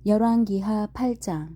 열왕기하 8장.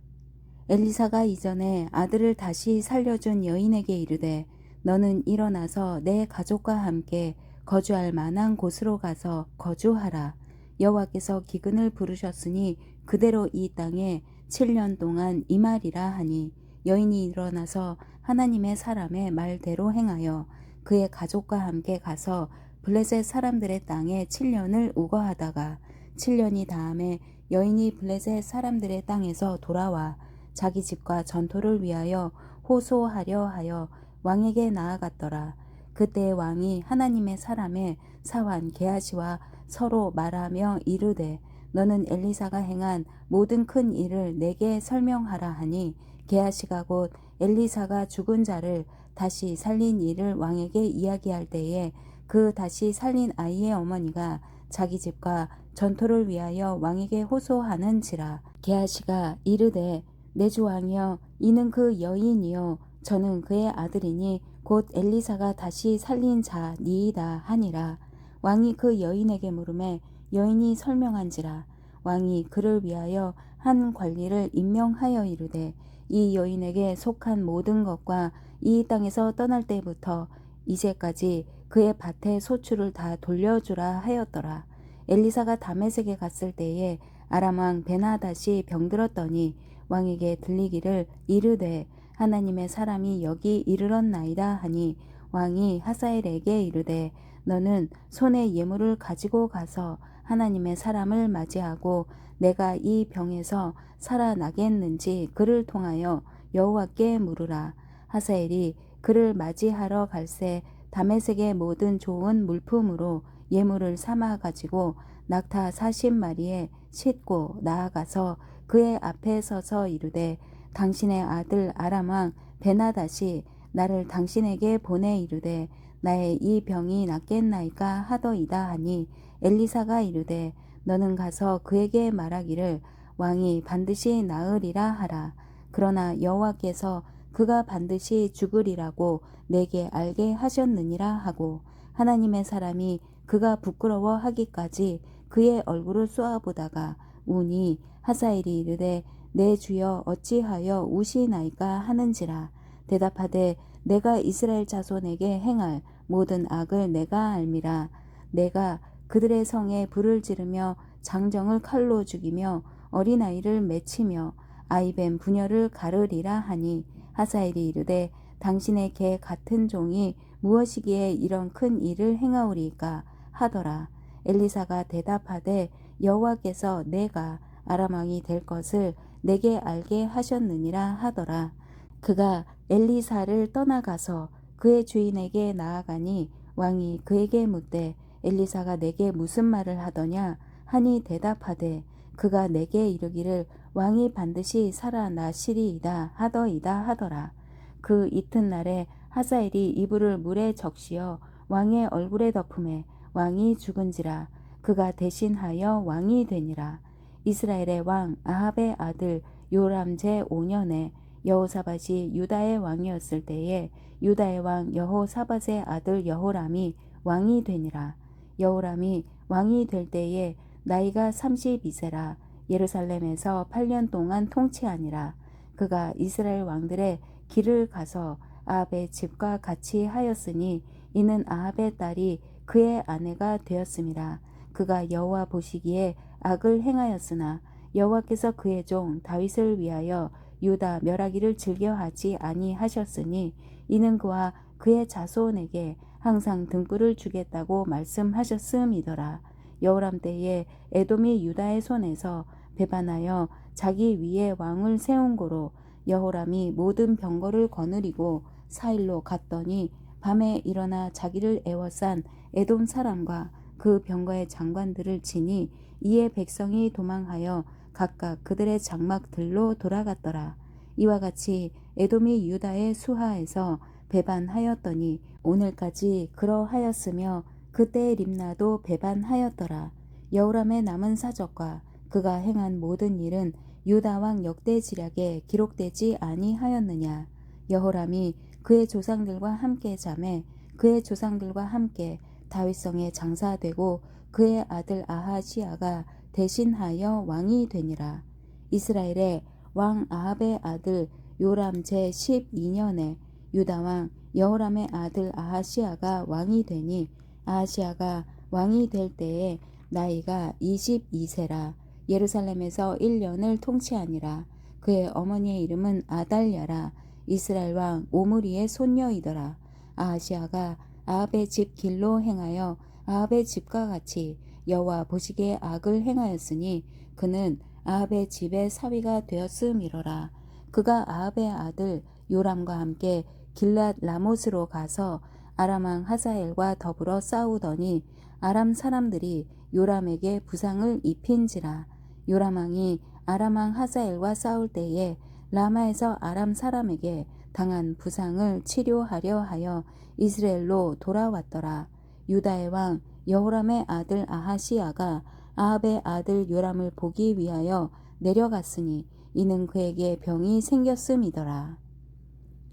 엘리사가 이전에 아들을 다시 살려준 여인에게 이르되 너는 일어나서 내 가족과 함께 거주할 만한 곳으로 가서 거주하라. 여호와께서 기근을 부르셨으니 그대로 이 땅에 7년 동안 임하리라 하니 여인이 일어나서 하나님의 사람의 말대로 행하여 그의 가족과 함께 가서 블레셋 사람들의 땅에 7년을 우거하다가 7년이 다음에 여인이 블레셋 사람들의 땅에서 돌아와 자기 집과 전토를 위하여 호소하려 하여 왕에게 나아갔더라. 그때 왕이 하나님의 사람의 사환 게하시와 서로 말하며 이르되 너는 엘리사가 행한 모든 큰 일을 내게 설명하라 하니 게하시가 곧 엘리사가 죽은 자를 다시 살린 일을 왕에게 이야기할 때에 그 다시 살린 아이의 어머니가 자기 집과 전토를 위하여 왕에게 호소하는지라. 게하시가 이르되 내 주 왕이여 이는 그 여인이요 저는 그의 아들이니 곧 엘리사가 다시 살린 자니이다 하니라. 왕이 그 여인에게 물으매 여인이 설명한지라. 왕이 그를 위하여 한 관리를 임명하여 이르되 이 여인에게 속한 모든 것과 이 땅에서 떠날 때부터 이제까지 그의 밭의 소출을 다 돌려주라 하였더라. 엘리사가 다메섹에 갔을 때에 아람 왕 베나닷이 병들었더니 왕에게 들리기를 이르되 하나님의 사람이 여기 이르렀나이다 하니 왕이 하사엘에게 이르되 너는 손에 예물을 가지고 가서 하나님의 사람을 맞이하고 내가 이 병에서 살아나겠는지 그를 통하여 여호와께 물으라. 하사엘이 그를 맞이하러 갈새 다메섹의 모든 좋은 물품으로 예물을 삼아 가지고 낙타 40마리에 싣고 나아가서 그의 앞에 서서 이르되 당신의 아들 아람 왕 베나닷이 나를 당신에게 보내 이르되 나의 이 병이 낫겠나이까 하더이다 하니 엘리사가 이르되 너는 가서 그에게 말하기를 왕이 반드시 나으리라 하라. 그러나 여호와께서 그가 반드시 죽으리라고 내게 알게 하셨느니라 하고 하나님의 사람이 그가 부끄러워하기까지 그의 얼굴을 쏘아보다가 우니 하사엘이 이르되 내 주여 어찌하여 우시나이까 하는지라. 대답하되 내가 이스라엘 자손에게 행할 모든 악을 내가 알미라. 내가 그들의 성에 불을 지르며 장정을 칼로 죽이며 어린아이를 맺히며 아이뱀 부녀를 가르리라 하니 하사엘이 이르되 당신의 개 같은 종이 무엇이기에 이런 큰 일을 행하오리까 하더라. 엘리사가 대답하되 여호와께서 내가 아람 왕이 될 것을 내게 알게 하셨느니라 하더라. 그가 엘리사를 떠나가서 그의 주인에게 나아가니 왕이 그에게 묻되 엘리사가 내게 무슨 말을 하더냐 하니 대답하되 그가 내게 이르기를 왕이 반드시 살아나시리이다 하더이다 하더라. 그 이튿날에 하사엘이 이불을 물에 적시어 왕의 얼굴에 덮음에 왕이 죽은지라. 그가 대신하여 왕이 되니라. 이스라엘의 왕 아합의 아들 요람 제5년에 여호사밧이 유다의 왕이었을 때에 유다의 왕 여호사밧의 아들 여호람이 왕이 되니라. 여호람이 왕이 될 때에 나이가 32세라. 예루살렘에서 8년 동안 통치하니라. 그가 이스라엘 왕들의 길을 가서 아합의 집과 같이 하였으니 이는 아합의 딸이 그의 아내가 되었음이라. 그가 여호와 보시기에 악을 행하였으나 여호와께서 그의 종 다윗을 위하여 유다 멸하기를 즐겨하지 아니하셨으니 이는 그와 그의 자손에게 항상 등불을 주겠다고 말씀하셨음이더라. 여호람 때에 에돔이 유다의 손에서 배반하여 자기 위에 왕을 세운 고로 여호람이 모든 병거를 거느리고 사일로 갔더니 밤에 일어나 자기를 애워싼 에돔 사람과 그 병거의 장관들을 치니 이에 백성이 도망하여 각각 그들의 장막들로 돌아갔더라. 이와 같이 에돔이 유다의 수하에서 배반하였더니 오늘까지 그러하였으며 그때 림나도 배반하였더라. 여호람의 남은 사적과 그가 행한 모든 일은 유다 왕 역대지략에 기록되지 아니하였느냐. 여호람이 그의 조상들과 함께 자매 그의 조상들과 함께 다윗성에 장사되고 그의 아들 아하시아가 대신하여 왕이 되니라. 이스라엘의 왕 아합의 아들 요람 제 12년에 유다 왕 여호람의 아들 아하시아가 왕이 되니 아하시아가 왕이 될 때에 나이가 22세라. 예루살렘에서 1년을 통치하니라. 그의 어머니의 이름은 아달랴라. 이스라엘 왕 오므리의 손녀이더라. 아하시아가 아합의 집 길로 행하여 아합의 집과 같이 여호와 보시기에 악을 행하였으니 그는 아합의 집의 사위가 되었음이로라. 그가 아합의 아들 요람과 함께 길랏 라못으로 가서 아람 왕 하사엘과 더불어 싸우더니 아람 사람들이 요람에게 부상을 입힌지라. 요람 왕이 아람 왕 하사엘과 싸울 때에 라마에서 아람 사람에게 당한 부상을 치료하려 하여 이스라엘로 돌아왔더라. 유다의 왕 여호람의 아들 아하시아가 아합의 아들 요람을 보기 위하여 내려갔으니 이는 그에게 병이 생겼음이더라.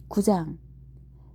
9장.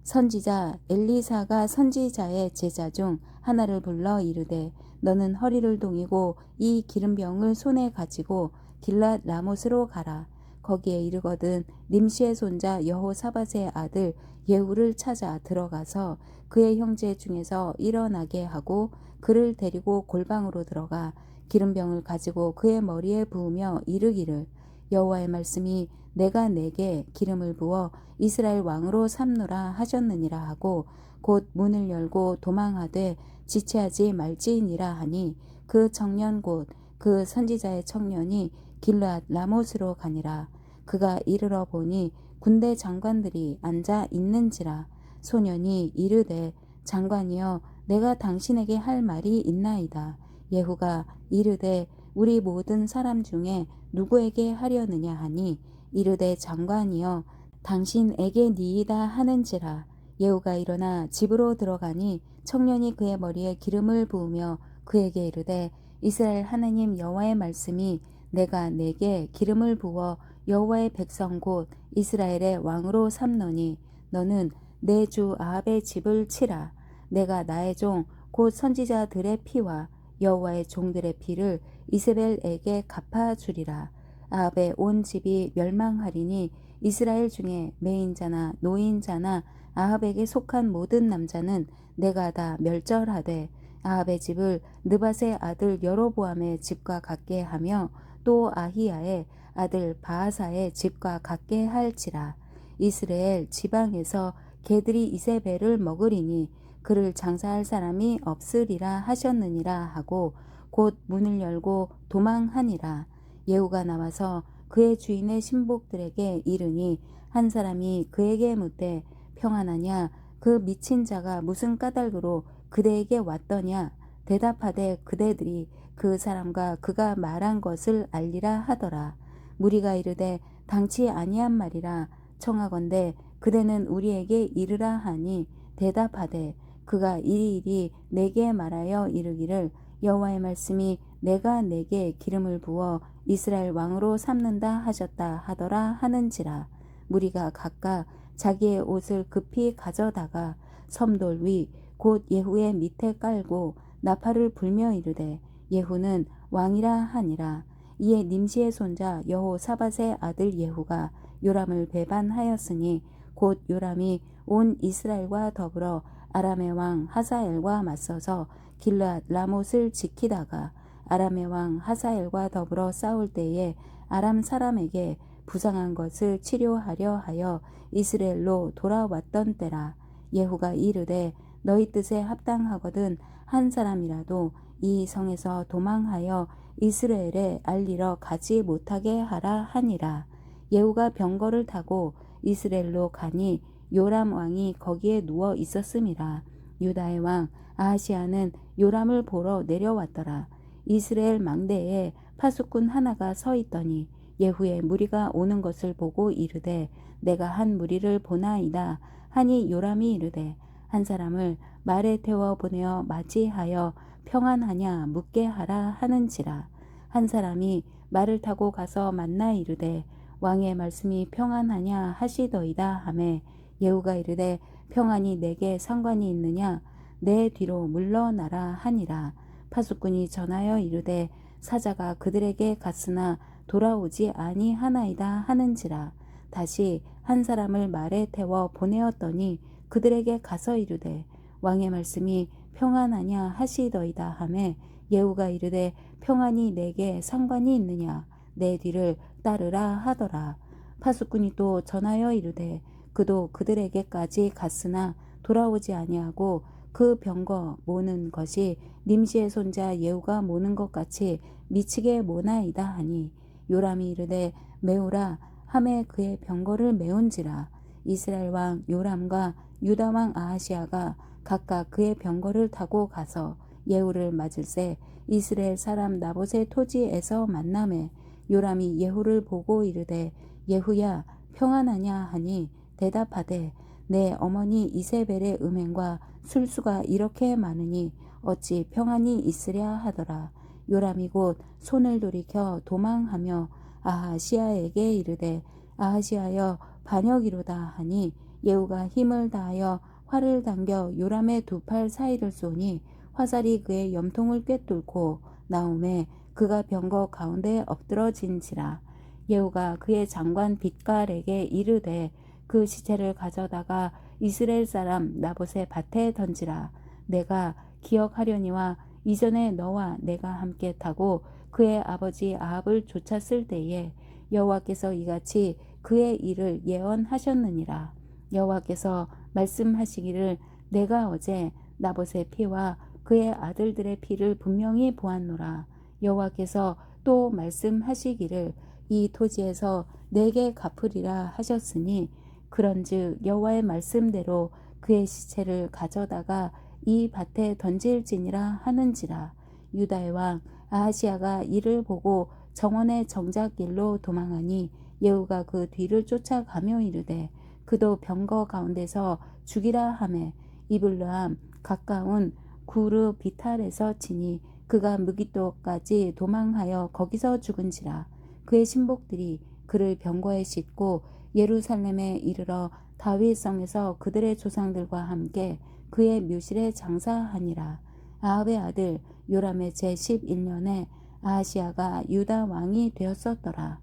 선지자 엘리사가 선지자의 제자 중 하나를 불러 이르되 너는 허리를 동이고 이 기름병을 손에 가지고 길랏 라못으로 가라. 거기에 이르거든 nim시의 손자 여호사밧의 아들 예후를 찾아 들어가서 그의 형제 중에서 일어나게 하고 그를 데리고 골방으로 들어가 기름병을 가지고 그의 머리에 부으며 이르기를 여호와의 말씀이 내가 내게 기름을 부어 이스라엘 왕으로 삼노라 하셨느니라 하고 곧 문을 열고 도망하되 지체하지 말지니라 하니 그 청년 곧 그 선지자의 청년이 길랏 라못으로 가니라. 그가 이르러 보니 군대 장관들이 앉아 있는지라. 소년이 이르되 장관이여 내가 당신에게 할 말이 있나이다. 예후가 이르되 우리 모든 사람 중에 누구에게 하려느냐 하니 이르되 장관이여 당신에게니이다 하는지라. 예후가 일어나 집으로 들어가니 청년이 그의 머리에 기름을 부으며 그에게 이르되 이스라엘 하나님 여호와의 말씀이 내가 내게 기름을 부어 여호와의 백성 곧 이스라엘의 왕으로 삼노니 너는 내 주 아합의 집을 치라. 내가 나의 종 곧 선지자들의 피와 여호와의 종들의 피를 이세벨에게 갚아주리라. 아합의 온 집이 멸망하리니 이스라엘 중에 매인자나 노인자나 아합에게 속한 모든 남자는 내가 다 멸절하되 아합의 집을 느밧의 아들 여로보암의 집과 같게 하며 또 아히야의 아들 바하사의 집과 같게 할지라. 이스라엘 지방에서 개들이 이세벨을 먹으리니 그를 장사할 사람이 없으리라 하셨느니라 하고 곧 문을 열고 도망하니라. 예후가 나와서 그의 주인의 신복들에게 이르니 한 사람이 그에게 묻되 평안하냐 그 미친 자가 무슨 까닭으로 그대에게 왔더냐 대답하되 그대들이 그 사람과 그가 말한 것을 알리라 하더라. 무리가 이르되 당치 아니한 말이라. 청하건대 그대는 우리에게 이르라 하니 대답하되 그가 이리이리 내게 말하여 이르기를 여호와의 말씀이 내가 내게 기름을 부어 이스라엘 왕으로 삼는다 하셨다 하더라 하는지라. 무리가 각각 자기의 옷을 급히 가져다가 섬돌 위 곧 예후의 밑에 깔고 나팔을 불며 이르되 예후는 왕이라 하니라. 이에 nim시의 손자 여호사밧의 아들 예후가 요람을 배반하였으니 곧 요람이 온 이스라엘과 더불어 아람의 왕 하사엘과 맞서서 길랏 라못을 지키다가 아람의 왕 하사엘과 더불어 싸울 때에 아람 사람에게 부상한 것을 치료하려 하여 이스라엘로 돌아왔던 때라. 예후가 이르되 너희 뜻에 합당하거든 한 사람이라도 이 성에서 도망하여 이스라엘에 알리러 가지 못하게 하라 하니라. 예후가 병거를 타고 이스라엘로 가니 요람 왕이 거기에 누워 있었음이라. 유다의 왕 아하시아는 요람을 보러 내려왔더라. 이스라엘 망대에 파수꾼 하나가 서 있더니 예후의 무리가 오는 것을 보고 이르되 내가 한 무리를 보나이다 하니 요람이 이르되 한 사람을 말에 태워 보내어 맞이하여 평안하냐 묻게 하라 하는지라. 한 사람이 말을 타고 가서 만나 이르되 왕의 말씀이 평안하냐 하시더이다 하매 예후가 이르되 평안이 내게 상관이 있느냐 내 뒤로 물러나라 하니라. 파수꾼이 전하여 이르되 사자가 그들에게 갔으나 돌아오지 아니하나이다 하는지라. 다시 한 사람을 말에 태워 보내었더니 그들에게 가서 이르되 왕의 말씀이 평안하냐 하시더이다 하매 예후가 이르되 평안이 내게 상관이 있느냐 내 뒤를 따르라 하더라. 파수꾼이 또 전하여 이르되 그도 그들에게까지 갔으나 돌아오지 아니하고 그 병거 모는 것이 님시의 손자 예후가 모는 것 같이 미치게 모나이다 하니 요람이 이르되 메우라 하매 그의 병거를 메운지라. 이스라엘 왕 요람과 유다 왕 아하시아가 각각 그의 병거를 타고 가서 예후를 맞을새 이스라엘 사람 나봇의 토지에서 만나매 요람이 예후를 보고 이르되 예후야 평안하냐 하니 대답하되 내 어머니 이세벨의 음행과 술수가 이렇게 많으니 어찌 평안이 있으랴 하더라. 요람이 곧 손을 돌이켜 도망하며 아하시아에게 이르되 아하시아여 반역이로다 하니 예후가 힘을 다하여 활을 당겨 요람의 두 팔 사이를 쏘니 화살이 그의 염통을 꿰뚫고 나오매 그가 병거 가운데 엎드러진지라. 예후가 그의 장관 빛갈에게 이르되 그 시체를 가져다가 이스라엘 사람 나봇의 밭에 던지라. 내가 기억하려니와 이전에 너와 내가 함께 타고 그의 아버지 아합을 쫓았을 때에 여호와께서 이같이 그의 일을 예언하셨느니라. 여호와께서 말씀하시기를 내가 어제 나봇의 피와 그의 아들들의 피를 분명히 보았노라. 여호와께서 또 말씀하시기를 이 토지에서 내게 갚으리라 하셨으니 그런즉 여호와의 말씀대로 그의 시체를 가져다가 이 밭에 던질지니라 하는지라. 유다의 왕 아하시아가 이를 보고 정원의 정작길로 도망하니 예후가 그 뒤를 쫓아가며 이르되 그도 병거 가운데서 죽이라 하매 이블르함 가까운 구르 비탈에서 치니 그가 무기토까지 도망하여 거기서 죽은지라. 그의 신복들이 그를 병거에 싣고 예루살렘에 이르러 다윗성에서 그들의 조상들과 함께 그의 묘실에 장사하니라. 아합의 아들 요람의 제11년에 아하시아가 유다 왕이 되었었더라.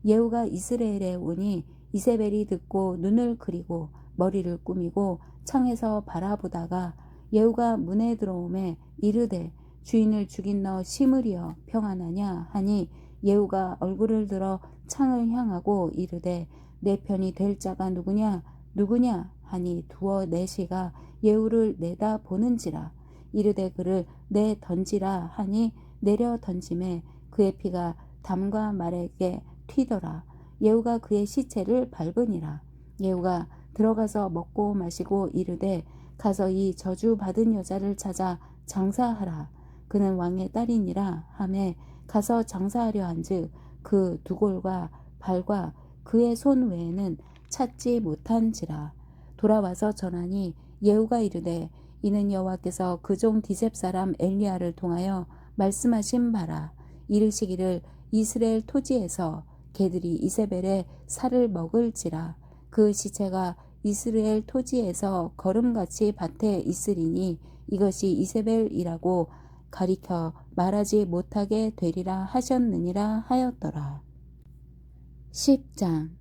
예후가 이스라엘에 오니 이세벨이 듣고 눈을 그리고 머리를 꾸미고 창에서 바라보다가 예후가 문에 들어오매 이르되 주인을 죽인 너 시므리여 평안하냐 하니 예후가 얼굴을 들어 창을 향하고 이르되 내 편이 될 자가 누구냐 하니 두어 내시가 예후를 내다 보는지라. 이르되 그를 내 던지라 하니 내려 던짐에 그의 피가 담과 말에게 튀더라. 예후가 그의 시체를 밟으니라. 예후가 들어가서 먹고 마시고 이르되 가서 이 저주 받은 여자를 찾아 장사하라. 그는 왕의 딸이니라 하매 가서 장사하려 한즉 그 두골과 발과 그의 손 외에는 찾지 못한지라. 돌아와서 전하니 예후가 이르되 이는 여호와께서 그 종 디셉 사람 엘리야를 통하여 말씀하신 바라. 이르시기를 이스라엘 토지에서 개들이 이세벨의 살을 먹을지라. 그 시체가 이스라엘 토지에서 거름같이 밭에 있으리니 이것이 이세벨이라고 가리켜 말하지 못하게 되리라 하셨느니라 하였더라. 10장.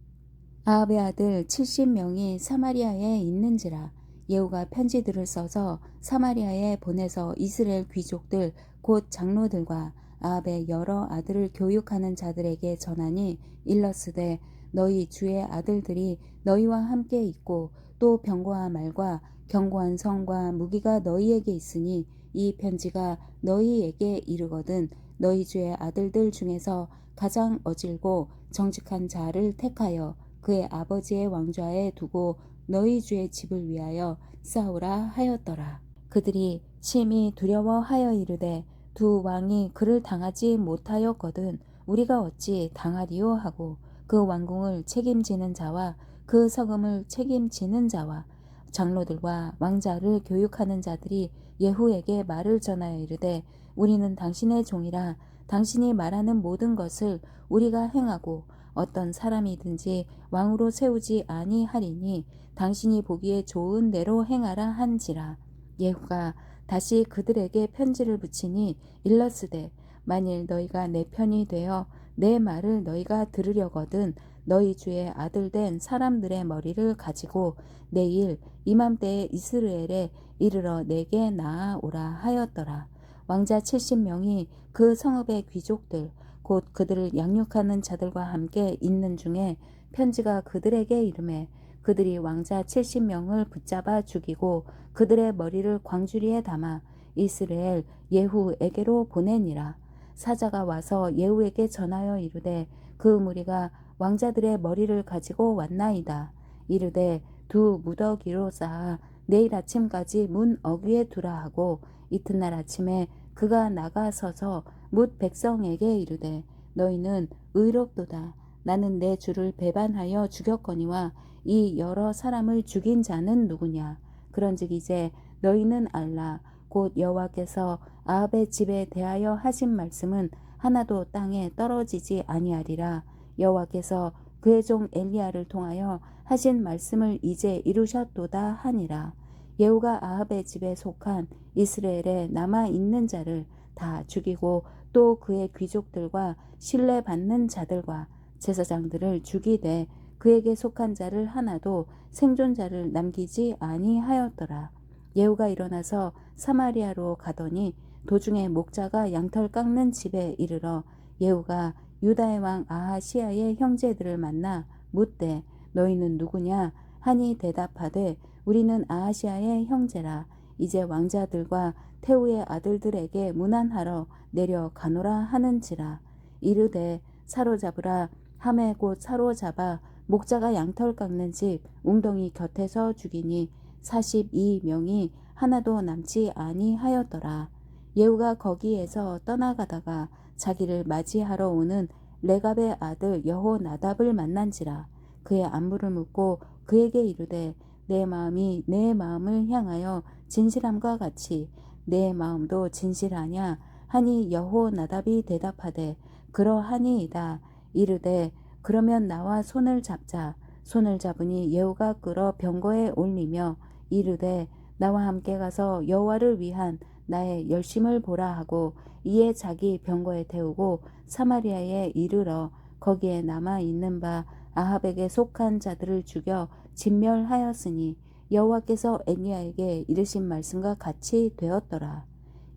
아합의 아들 70명이 사마리아에 있는지라. 예후가 편지들을 써서 사마리아에 보내서 이스라엘 귀족들 곧 장로들과 아합의 여러 아들을 교육하는 자들에게 전하니 일러스되 너희 주의 아들들이 너희와 함께 있고 또 병거와 말과 견고한 성과 무기가 너희에게 있으니 이 편지가 너희에게 이르거든 너희 주의 아들들 중에서 가장 어질고 정직한 자를 택하여 그의 아버지의 왕좌에 두고 너희 주의 집을 위하여 싸우라 하였더라. 그들이 심히 두려워하여 이르되 두 왕이 그를 당하지 못하였거든 우리가 어찌 당하리요 하고 그 왕궁을 책임지는 자와 그 서금을 책임지는 자와 장로들과 왕자를 교육하는 자들이 예후에게 말을 전하여 이르되 우리는 당신의 종이라 당신이 말하는 모든 것을 우리가 행하고 어떤 사람이든지 왕으로 세우지 아니하리니 당신이 보기에 좋은 대로 행하라 한지라. 예후가 다시 그들에게 편지를 붙이니 일러스되 만일 너희가 내 편이 되어 내 말을 너희가 들으려거든 너희 주의 아들 된 사람들의 머리를 가지고 내일 이맘때에 이스라엘에 이르러 내게 나아오라 하였더라. 왕자 70명이 그 성읍의 귀족들 곧 그들을 양육하는 자들과 함께 있는 중에 편지가 그들에게 이르매 그들이 왕자 70명을 붙잡아 죽이고 그들의 머리를 광주리에 담아 이스라엘 예후에게로 보내니라. 사자가 와서 예후에게 전하여 이르되 그 무리가 왕자들의 머리를 가지고 왔나이다. 이르되 두 무더기로 쌓아 내일 아침까지 문 어귀에 두라 하고 이튿날 아침에 그가 나가서서 뭇 백성에게 이르되 너희는 의롭도다. 나는 내 주를 배반하여 죽였거니와 이 여러 사람을 죽인 자는 누구냐. 그런즉 이제 너희는 알라. 곧 여호와께서 아합의 집에 대하여 하신 말씀은 하나도 땅에 떨어지지 아니하리라. 여호와께서 그의 종 엘리야를 통하여 하신 말씀을 이제 이루셨도다 하니라. 예후가 아합의 집에 속한 이스라엘에 남아 있는 자를 다 죽이고 또 그의 귀족들과 신뢰받는 자들과 제사장들을 죽이되 그에게 속한 자를 하나도 생존자를 남기지 아니하였더라. 예후가 일어나서 사마리아로 가더니 도중에 목자가 양털 깎는 집에 이르러 예후가 유다의 왕 아하시아의 형제들을 만나 묻되 너희는 누구냐 하니 대답하되 우리는 아하시아의 형제라. 이제 왕자들과 태우의 아들들에게 문안하러 내려가노라 하는지라. 이르되 사로잡으라 하매 곧 사로잡아 목자가 양털 깎는 집 웅덩이 곁에서 죽이니 42명이 하나도 남지 아니하였더라. 예후가 거기에서 떠나가다가 자기를 맞이하러 오는 레갑의 아들 여호나답을 만난지라. 그의 안부를 묻고 그에게 이르되 내 마음이 내 마음을 향하여 진실함과 같이 내 마음도 진실하냐 하니 여호나답이 대답하되 그러하니이다. 이르되 그러면 나와 손을 잡자. 손을 잡으니 예후가 끌어 병거에 올리며 이르되 나와 함께 가서 여호와를 위한 나의 열심을 보라 하고 이에 자기 병거에 태우고 사마리아에 이르러 거기에 남아 있는 바 아합에게 속한 자들을 죽여 진멸하였으니 여호와께서 엘리야에게 이르신 말씀과 같이 되었더라.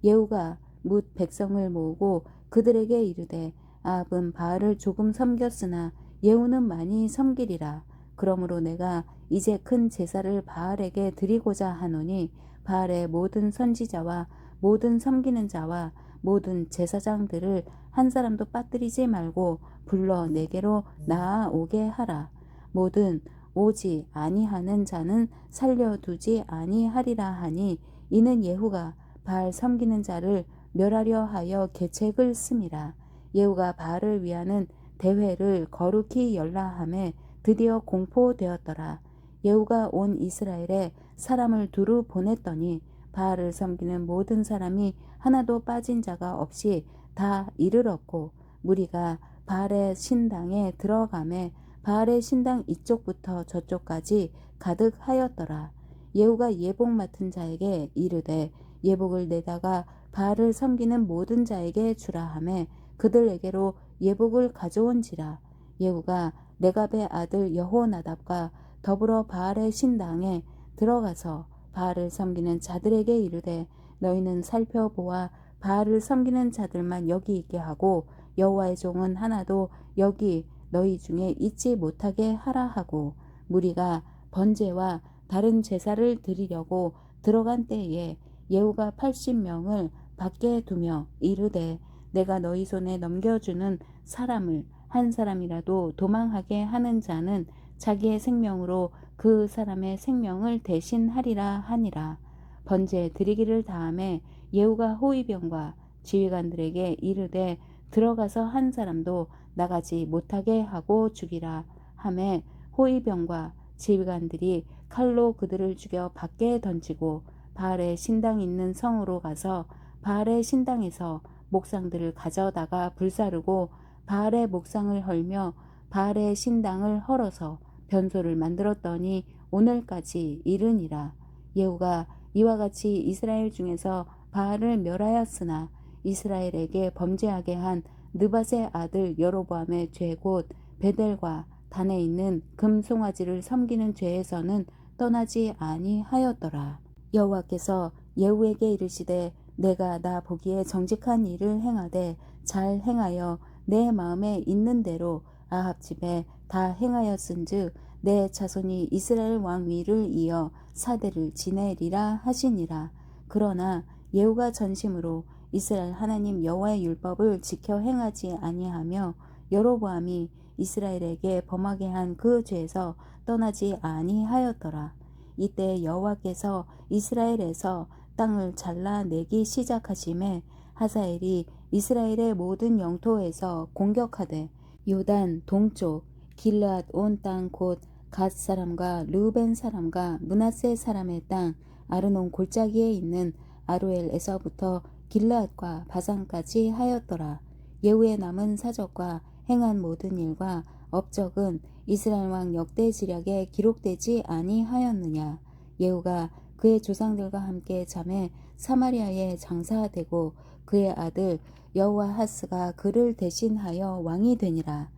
예후가 뭇 백성을 모으고 그들에게 이르되 아합은 바알을 조금 섬겼으나 예후는 많이 섬기리라. 그러므로 내가 이제 큰 제사를 바알에게 드리고자 하노니 바알의 모든 선지자와 모든 섬기는 자와 모든 제사장들을 한 사람도 빠뜨리지 말고 불러 내게로 나아오게 하라. 모든 오지 아니하는 자는 살려두지 아니하리라 하니 이는 예후가 바알 섬기는 자를 멸하려 하여 계책을 씀이라. 예후가 바알을 위하는 대회를 거룩히 열라 하매 드디어 공포되었더라. 예후가 온 이스라엘에 사람을 두루 보냈더니 바알을 섬기는 모든 사람이 하나도 빠진 자가 없이 다 이르렀고 무리가 바알의 신당에 들어가매 바알의 신당 이쪽부터 저쪽까지 가득하였더라. 예후가 예복 맡은 자에게 이르되 예복을 내다가 바알을 섬기는 모든 자에게 주라 하매 그들에게로 예복을 가져온지라. 예후가 레갑의 아들 여호나답과 더불어 바알의 신당에 들어가서 바알을 섬기는 자들에게 이르되 너희는 살펴보아 바알을 섬기는 자들만 여기 있게 하고 여호와의 종은 하나도 여기 너희 중에 있지 못하게 하라 하고 무리가 번제와 다른 제사를 드리려고 들어간 때에 예후가 80명을 밖에 두며 이르되 내가 너희 손에 넘겨주는 사람을 한 사람이라도 도망하게 하는 자는 자기의 생명으로 그 사람의 생명을 대신하리라 하니라. 번제 드리기를 다함에 예후가 호위병과 지휘관들에게 이르되 들어가서 한 사람도 나가지 못하게 하고 죽이라 하매 호위병과 지휘관들이 칼로 그들을 죽여 밖에 던지고 바알의 신당 있는 성으로 가서 바알의 신당에서 목상들을 가져다가 불사르고 바알의 목상을 헐며 바알의 신당을 헐어서 변소를 만들었더니 오늘까지 이르니라. 예후가 이와 같이 이스라엘 중에서 바알을 멸하였으나 이스라엘에게 범죄하게 한 느밧의 아들 여로보암의 죄 곧 베델과 단에 있는 금송아지를 섬기는 죄에서는 떠나지 아니하였더라. 여호와께서 예후에게 이르시되 내가 나 보기에 정직한 일을 행하되 잘 행하여 내 마음에 있는 대로 아합 집에 다 행하였은즉 내 자손이 이스라엘 왕 위를 이어 사대를 지내리라 하시니라. 그러나 예후가 전심으로 이스라엘 하나님 여호와의 율법을 지켜 행하지 아니하며 여로보암이 이스라엘에게 범하게 한 그 죄에서 떠나지 아니하였더라. 이때 여호와께서 이스라엘에서 땅을 잘라내기 시작하심에 하사엘이 이스라엘의 모든 영토에서 공격하되 요단 동쪽 길르앗 온 땅 곧 갓 사람과 르우벤 사람과 므낫세 사람의 땅 아르논 골짜기에 있는 아로엘에서부터 길르앗과 바산까지 하였더라. 예후의 남은 사적과 행한 모든 일과 업적은 이스라엘 왕 역대지략에 기록되지 아니하였느냐. 예후가 그의 조상들과 함께 잠에 사마리아에 장사되고 그의 아들 여호아하스가 그를 대신하여 왕이 되니라.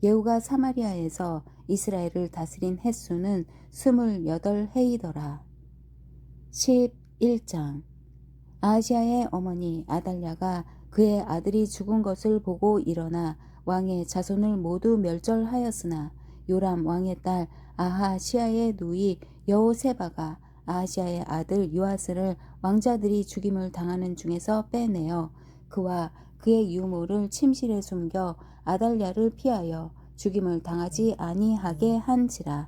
예후가 사마리아에서 이스라엘을 다스린 횟수는 28해이더라. 11장. 아하시아의 어머니 아달랴가 그의 아들이 죽은 것을 보고 일어나 왕의 자손을 모두 멸절하였으나 요람 왕의 딸 아하시아의 누이 여호세바가 아하시아의 아들 요아스를 왕자들이 죽임을 당하는 중에서 빼내어 그와 그의 유모를 침실에 숨겨 아달랴를 피하여 죽임을 당하지 아니하게 한지라.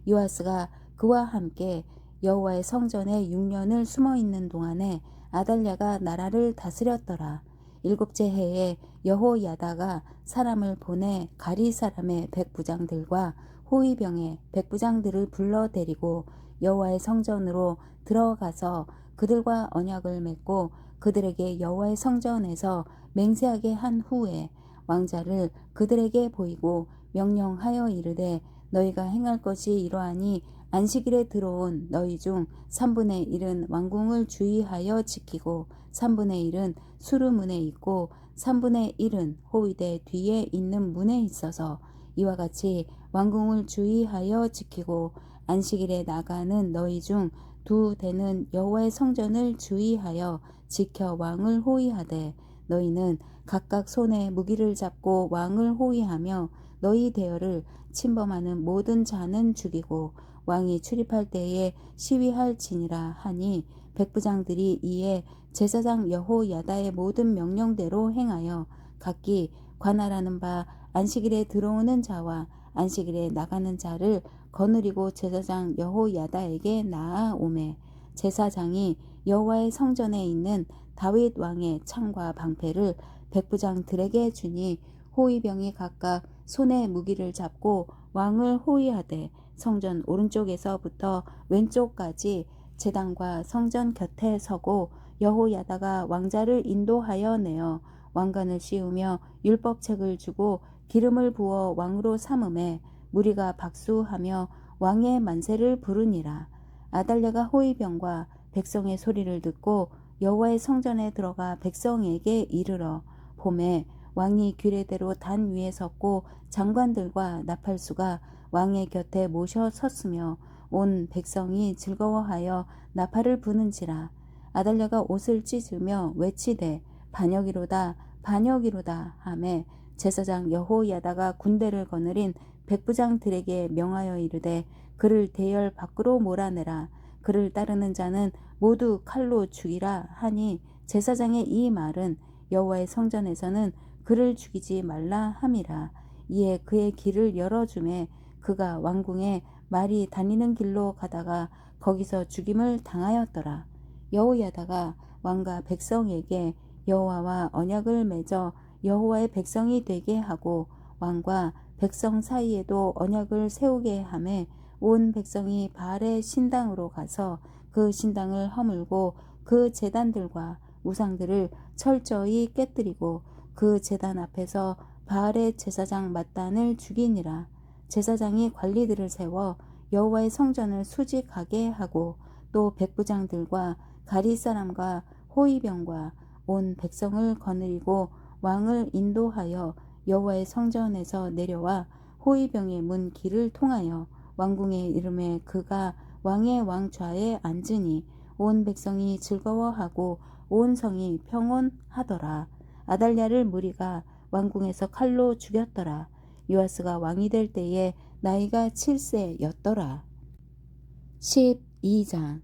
요아스가 그와 함께 여호와의 성전에 6년을 숨어있는 동안에 아달랴가 나라를 다스렸더라. 7째 해에 여호야다가 사람을 보내 가리 사람의 백부장들과 호위병의 백부장들을 불러 데리고 여호와의 성전으로 들어가서 그들과 언약을 맺고 그들에게 여호와의 성전에서 맹세하게 한 후에 왕자를 그들에게 보이고 명령하여 이르되 너희가 행할 것이 이러하니 안식일에 들어온 너희 중 3분의 1은 왕궁을 주의하여 지키고 3분의 1은 수루문에 있고 3분의 1은 호위대 뒤에 있는 문에 있어서 이와 같이 왕궁을 주의하여 지키고 안식일에 나가는 너희 중 2대는 여호와의 성전을 주의하여 지켜 왕을 호위하되 너희는 각각 손에 무기를 잡고 왕을 호위하며 너희 대열을 침범하는 모든 자는 죽이고 왕이 출입할 때에 시위할지니라 하니 백부장들이 이에 제사장 여호야다의 모든 명령대로 행하여 각기 관할하는 바 안식일에 들어오는 자와 안식일에 나가는 자를 거느리고 제사장 여호야다에게 나아오매 제사장이 여호와의 성전에 있는 다윗 왕의 창과 방패를 백부장들에게 주니 호위병이 각각 손에 무기를 잡고 왕을 호위하되 성전 오른쪽에서부터 왼쪽까지 제단과 성전 곁에 서고 여호야다가 왕자를 인도하여 내어 왕관을 씌우며 율법책을 주고 기름을 부어 왕으로 삼음에 무리가 박수하며 왕의 만세를 부르니라. 아달랴가 호위병과 백성의 소리를 듣고 여호와의 성전에 들어가 백성에게 이르러 봄에 왕이 규례대로 단 위에 섰고 장관들과 나팔수가 왕의 곁에 모셔 섰으며 온 백성이 즐거워하여 나팔을 부는지라. 아달랴가 옷을 찢으며 외치되 반역이로다 반역이로다 하매 제사장 여호야다가 군대를 거느린 백부장들에게 명하여 이르되 그를 대열 밖으로 몰아내라. 그를 따르는 자는 모두 칼로 죽이라 하니 제사장의 이 말은 여호와의 성전에서는 그를 죽이지 말라 함이라. 이에 그의 길을 열어주매 그가 왕궁에 말이 다니는 길로 가다가 거기서 죽임을 당하였더라. 여호야다가 왕과 백성에게 여호와와 언약을 맺어 여호와의 백성이 되게 하고 왕과 백성 사이에도 언약을 세우게 하매 온 백성이 바알의 신당으로 가서 그 신당을 허물고 그 제단들과 우상들을 철저히 깨뜨리고 그 제단 앞에서 바알의 제사장 mat단을 죽이니라. 제사장이 관리들을 세워 여호와의 성전을 수직하게 하고 또 백부장들과 가리 사람과 호위병과 온 백성을 거느리고 왕을 인도하여 여호와의 성전에서 내려와 호위병의 문 길을 통하여 왕궁에 이르매 그가 왕의 왕좌에 앉으니 온 백성이 즐거워하고 온 성이 평온하더라. 아달랴를 무리가 왕궁에서 칼로 죽였더라. 요아스가 왕이 될 때에 나이가 7세였더라. 12장.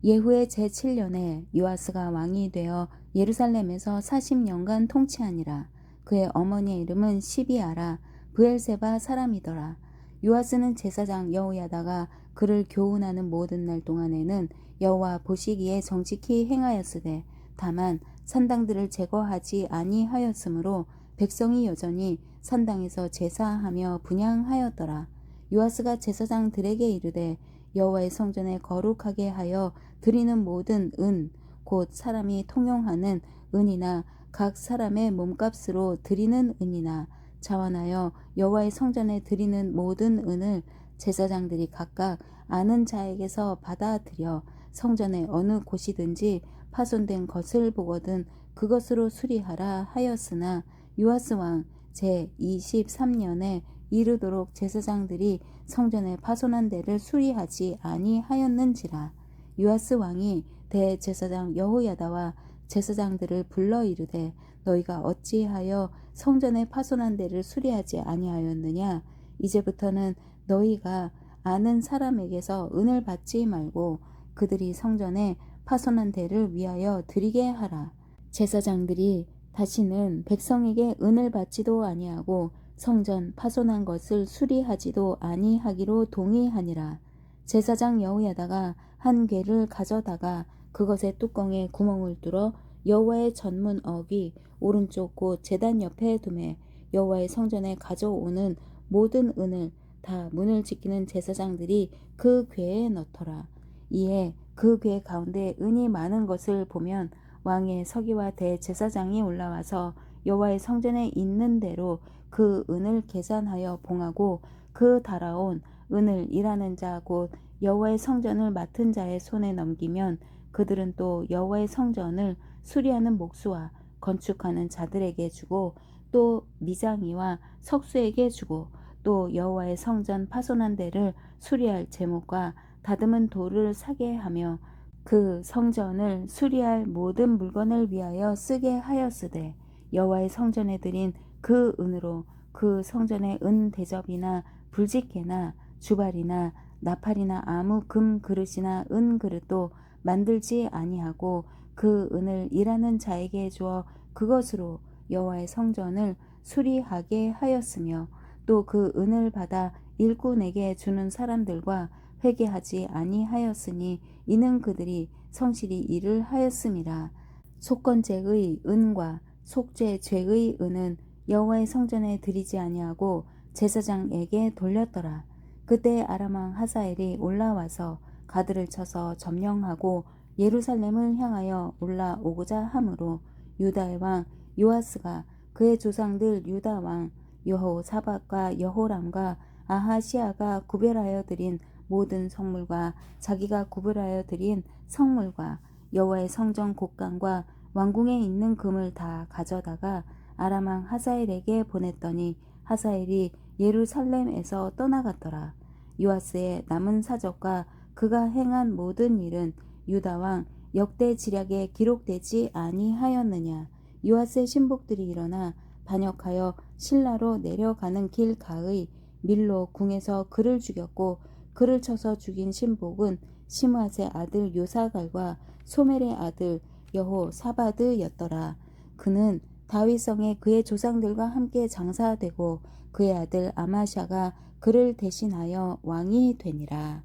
예후의 제7년에 요아스가 왕이 되어 예루살렘에서 40년간 통치하니라. 그의 어머니의 이름은 시비아라 브엘세바 사람이더라. 요아스는 제사장 여호야다가 그를 교훈하는 모든 날 동안에는 여호와 보시기에 정직히 행하였으되 다만 산당들을 제거하지 아니하였으므로 백성이 여전히 산당에서 제사하며 분향하였더라. 요아스가 제사장들에게 이르되 여호와의 성전에 거룩하게 하여 드리는 모든 은 곧 사람이 통용하는 은이나 각 사람의 몸값으로 드리는 은이나 자원하여 여호와의 성전에 드리는 모든 은을 제사장들이 각각 아는 자에게서 받아들여 성전의 어느 곳이든지 파손된 것을 보거든 그것으로 수리하라 하였으나 요아스 왕 제23년에 이르도록 제사장들이 성전의 파손한 데를 수리하지 아니하였는지라. 요아스 왕이 대제사장 여호야다와 제사장들을 불러 이르되 너희가 어찌하여 성전의 파손한 데를 수리하지 아니하였느냐. 이제부터는 너희가 아는 사람에게서 은을 받지 말고 그들이 성전에 파손한 데를 위하여 드리게 하라. 제사장들이 다시는 백성에게 은을 받지도 아니하고 성전 파손한 것을 수리하지도 아니하기로 동의하니라. 제사장 여호야다가 한 궤를 가져다가 그것의 뚜껑에 구멍을 뚫어 여호와의 전문 어귀 오른쪽 곧 제단 옆에 두매 여호와의 성전에 가져오는 모든 은을 다 문을 지키는 제사장들이 그 궤에 넣더라. 이에 그 궤 가운데 은이 많은 것을 보면 왕의 서기와 대제사장이 올라와서 여호와의 성전에 있는 대로 그 은을 계산하여 봉하고 그 달아온 은을 일하는 자 곧 여호와의 성전을 맡은 자의 손에 넘기면 그들은 또 여호와의 성전을 수리하는 목수와 건축하는 자들에게 주고 또 미장이와 석수에게 주고 또 여호와의 성전 파손한 데를 수리할 제목과 다듬은 돌을 사게 하며 그 성전을 수리할 모든 물건을 위하여 쓰게 하였으되 여호와의 성전에 드린 그 은으로 그 성전의 은 대접이나 불짓개나 주발이나 나팔이나 아무 금 그릇이나 은 그릇도 만들지 아니하고 그 은을 일하는 자에게 주어 그것으로 여호와의 성전을 수리하게 하였으며 또 그 은을 받아 일꾼에게 주는 사람들과 회개하지 아니하였으니 이는 그들이 성실히 일을 하였음이라. 속건제의 은과 속죄죄의 은은 여호와의 성전에 드리지 아니하고 제사장에게 돌렸더라. 그때 아람 왕 하사엘이 올라와서 가드를 쳐서 점령하고 예루살렘을 향하여 올라오고자 하므로 유다의 왕 요아스가 그의 조상들 유다 왕 여호사밧과 여호람과 아하시아가 구별하여 드린 모든 성물과 자기가 구별하여 드린 성물과 여호와의 성전 곳간과 왕궁에 있는 금을 다 가져다가 아람 왕 하사엘에게 보냈더니 하사엘이 예루살렘에서 떠나갔더라. 요아스의 남은 사적과 그가 행한 모든 일은 유다 왕 역대 지략에 기록되지 아니하였느냐. 요아스의 신복들이 일어나 반역하여 실라로 내려가는 길 가의 밀로 궁에서 그를 죽였고 그를 쳐서 죽인 신복은 시므앗의 아들 요사갈과 소멜의 아들 여호사바드였더라. 그는 다윗성에 그의 조상들과 함께 장사되고 그의 아들 아마샤가 그를 대신하여 왕이 되니라.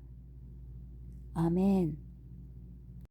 아멘.